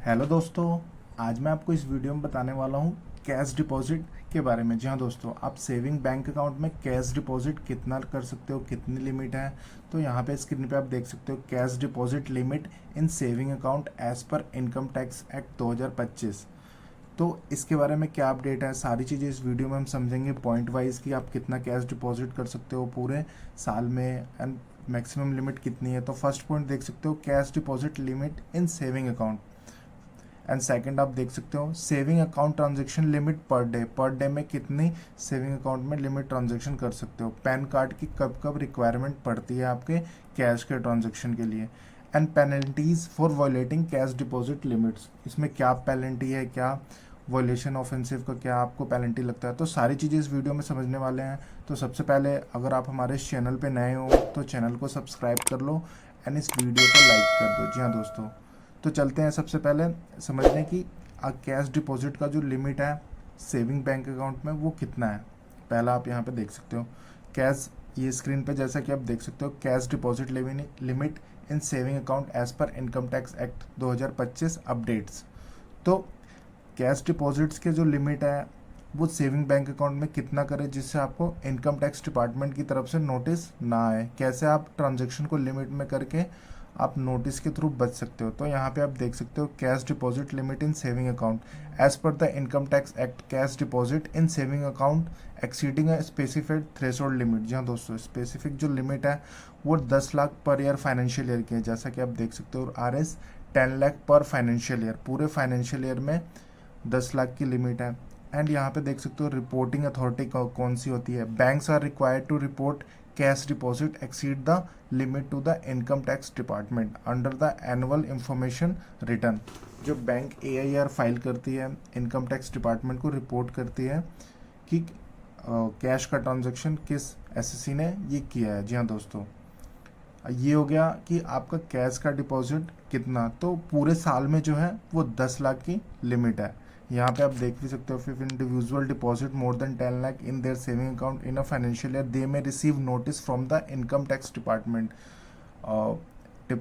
Hello दोस्तों। आज मैं आपको इस वीडियो में बताने वाला हूँ कैश डिपॉजिट के बारे में। जी हाँ दोस्तों, आप सेविंग बैंक अकाउंट में कैश डिपॉजिट कितना कर सकते हो, कितनी लिमिट है। तो यहाँ पे स्क्रीन पे आप देख सकते हो cash deposit limit in saving account as per income tax act 2025। तो इसके बारे में क्या अपडेट है, सारी चीज़ें इस वीडियो में हम समझेंगे पॉइंट वाइज कि आप कितना कैश डिपॉजिट कर सकते हो पूरे साल में एंड मैक्सिमम लिमिट कितनी है। तो फर्स्ट पॉइंट देख सकते हो cash deposit limit in saving account and second आप देख सकते हो saving account transaction limit per day में कितनी सेविंग अकाउंट में लिमिट ट्रांजैक्शन कर सकते हो। पैन कार्ड की कब कब रिक्वायरमेंट पड़ती है आपके कैश के ट्रांजैक्शन के लिए। And penalties for violating cash deposit limits, इसमें क्या पेनल्टी है, क्या वॉयलेशन ऑफेंसिव का क्या आपको पेनल्टी लगता है। तो सारी चीज़ें इस वीडियो में समझने वाले हैं। तो सबसे पहले अगर आप हमारे इस चैनल पे नए हो तो चैनल को सब्सक्राइब कर लो एंड इस वीडियो को लाइक कर दो। जी हाँ दोस्तों, तो चलते हैं सबसे पहले समझने की कैश डिपॉजिट का जो लिमिट है सेविंग बैंक अकाउंट में वो कितना है। पहला आप यहाँ पे देख सकते हो कैश, ये स्क्रीन पे जैसा कि आप देख सकते हो cash deposit limit in saving account as per income tax act 2025 updates. तो कैश डिपॉजिट्स के जो लिमिट है वो सेविंग बैंक अकाउंट में कितना करें जिससे आपको इनकम टैक्स डिपार्टमेंट की तरफ से नोटिस ना आए। कैसे आप ट्रांजैक्शन को लिमिट में करके आप नोटिस के थ्रू बच सकते हो। तो यहाँ पे आप देख सकते हो cash deposit limit in saving account as per the income tax act, cash deposit in saving account exceeding a specified threshold limit. जी हाँ दोस्तों, स्पेसिफिक जो लिमिट है वो 10 lakh per year financial year की है, जैसा कि आप देख सकते हो। RS 10 लाख पर फाइनेंशियल ईयर, पूरे फाइनेंशियल ईयर में 10 लाख की लिमिट है। एंड यहाँ पे देख सकते हो रिपोर्टिंग अथॉरिटी कौन सी होती है। Banks are required to report cash deposit exceed the limit to the income tax department under the annual information return. जो बैंक AIR फाइल करती है इनकम टैक्स डिपार्टमेंट को रिपोर्ट करती है कि कैश का ट्रांजैक्शन किस SSC ने ये किया है। जी हाँ दोस्तों, ये हो गया कि आपका कैश का डिपॉजिट कितना। तो पूरे साल में जो है वो 10 लाख की लिमिट है। यहाँ पे आप देख भी सकते हो if individual deposit more than 10 lakh in their saving account in a financial year they may receive notice from the income tax department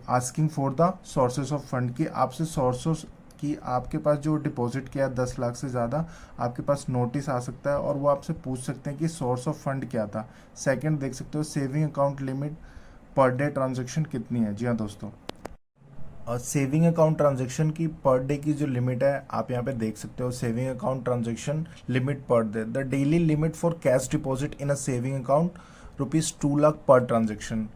asking for the sources of fund की आपसे सोर्सेस कि आपके पास जो डिपॉजिट किया 10 लाख से ज़्यादा आपके पास नोटिस आ सकता है और वो आपसे पूछ सकते हैं कि सोर्स ऑफ फंड क्या था। सेकंड देख सकते हो saving account limit per day transaction कितनी है। जी हाँ दोस्तों, और सेविंग अकाउंट ट्रांजैक्शन की पर डे की जो लिमिट है आप यहाँ पे देख सकते हो। Saving account transaction limit per day, the daily limit for cash deposit in a saving account ₹2 lakh per transaction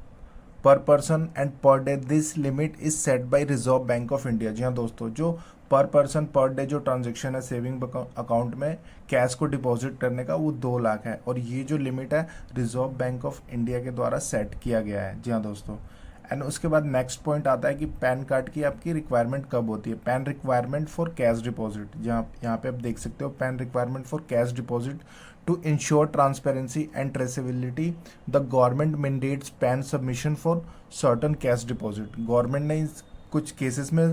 per person and per day. This limit is set by Reserve Bank of India. जी हाँ दोस्तों, जो पर person per day जो transaction है saving account में cash को deposit करने का वो 2 लाख है और ये जो लिमिट है रिजर्व बैंक ऑफ इंडिया के द्वारा सेट किया गया है। जी हाँ दोस्तों, एंड उसके बाद नेक्स्ट पॉइंट आता है कि पैन कार्ड की आपकी रिक्वायरमेंट कब होती है। PAN requirement for cash deposit, जहाँ यहाँ पे आप देख सकते हो PAN requirement for cash deposit to ensure transparency and traceability the government mandates PAN submission for certain cash deposit. Government ने इस कुछ केसेस में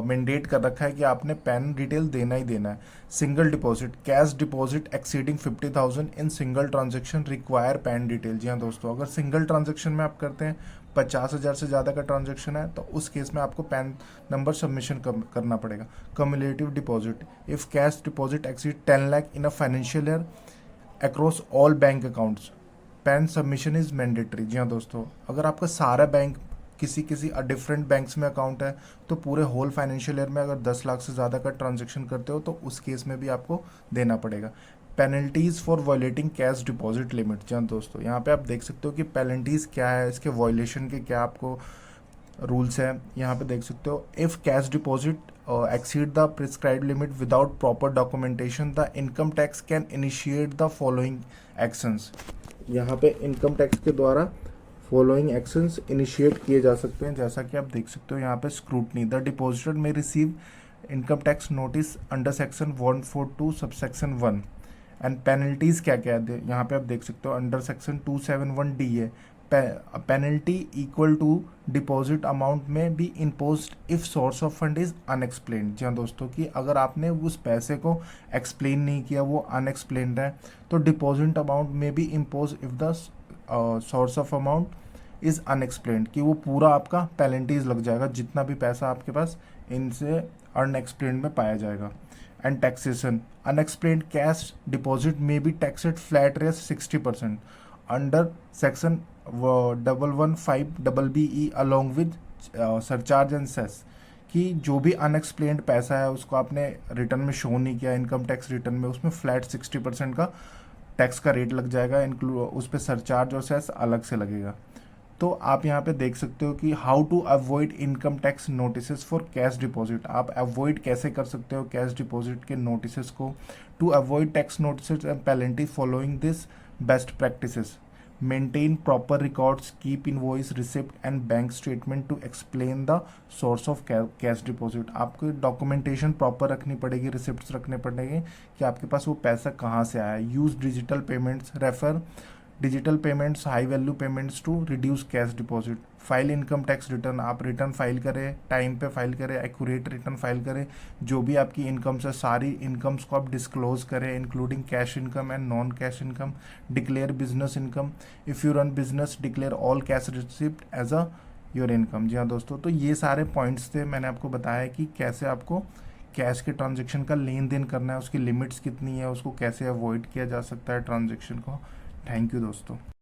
मैंडेट कर रखा है कि आपने पैन डिटेल देना ही देना है। Single deposit, cash deposit exceeding 50,000 in single transaction require PAN detail. जी हाँ दोस्तों, अगर सिंगल ट्रांजेक्शन में आप करते हैं 50,000 से ज़्यादा का ट्रांजेक्शन है तो उस केस में आपको पैन नंबर सबमिशन करना पड़ेगा। Cumulative deposit, if cash deposit exceed 10 lakh in a financial year across all bank accounts PAN submission is mandatory. जी हाँ दोस्तों, अगर आपका सारा बैंक किसी किसी डिफरेंट बैंक्स में अकाउंट है तो पूरे होल फाइनेंशियल ईयर में अगर 10 लाख से ज़्यादा का ट्रांजैक्शन करते हो तो उस केस में भी आपको देना पड़ेगा। Penalties for violating cash deposit limit. जी हाँ दोस्तों, यहाँ पे आप देख सकते हो कि पेनल्टीज़ क्या है, इसके वायलेशन के क्या आपको रूल्स है। यहाँ पे देख सकते हो if cash deposit exceed the prescribed limit without proper documentation the income tax can initiate the following actions। यहाँ पे इनकम टैक्स के द्वारा फॉलोइंग एक्शंस इनिशिएट किए जा सकते हैं, जैसा कि आप देख सकते हो यहाँ पे स्क्रूटनी, द डिपॉजिटर में receive income tax notice under section 142 subsection 1 and penalties क्या क्या है यहाँ पे आप देख सकते हो अंडर सेक्शन 271D है। Penalty equal to deposit amount may be impose if source of fund is unexplained. जी हाँ दोस्तों, कि अगर आपने उस पैसे को एक्सप्लेन नहीं किया, वो अनएक्सप्लेन्ड है, तो deposit amount may be impose if the source of amount is unexplained, कि वो पूरा आपका पेनल्टीज लग जाएगा जितना भी पैसा आपके पास इनसे अनएक्सप्लेन्ड में पाया जाएगा। And taxation, unexplained cash deposit may be taxed flat rate 60% under section 115BE along with surcharge and cess, कि जो भी अनएक्सप्लेन्ड पैसा है उसको आपने रिटर्न में शो नहीं किया इनकम टैक्स रिटर्न में, उसमें फ्लैट 60% का टैक्स का रेट लग जाएगा, इंक्लूड उस पर सरचार्ज और सेस अलग से लगेगा। तो आप यहाँ पे देख सकते हो कि how to avoid income tax notices for cash deposit, आप अवॉइड कैसे कर सकते हो कैश डिपॉजिट के नोटिसेस को। To avoid tax notices and penalty following this best practices, maintain proper records, keep invoice receipt and bank statement to explain the source of cash deposit. आपको documentation proper रखनी पड़ेगी, receipts रखने पड़ेंगे कि आपके पास वो पैसा कहाँ से आया। Use digital payments, refer digital payments, high value payments to reduce cash deposit. File income tax return, आप रिटर्न फाइल करें, टाइम पे फाइल करें, एक्यूरेट रिटर्न फाइल करें, जो भी आपकी इनकम्स है सारी इनकम्स को आप डिस्क्लोज करें including cash income and non cash income. Declare business income, if you run business declare all cash receipt as a your income. जी हाँ दोस्तों, तो ये सारे पॉइंट्स थे, मैंने आपको बताया कि कैसे आपको कैश के ट्रांजेक्शन का लेन देन करना है, उसकी लिमिट्स कितनी है, उसको कैसे अवॉइड किया जा सकता है ट्रांजेक्शन को। थैंक यू दोस्तों।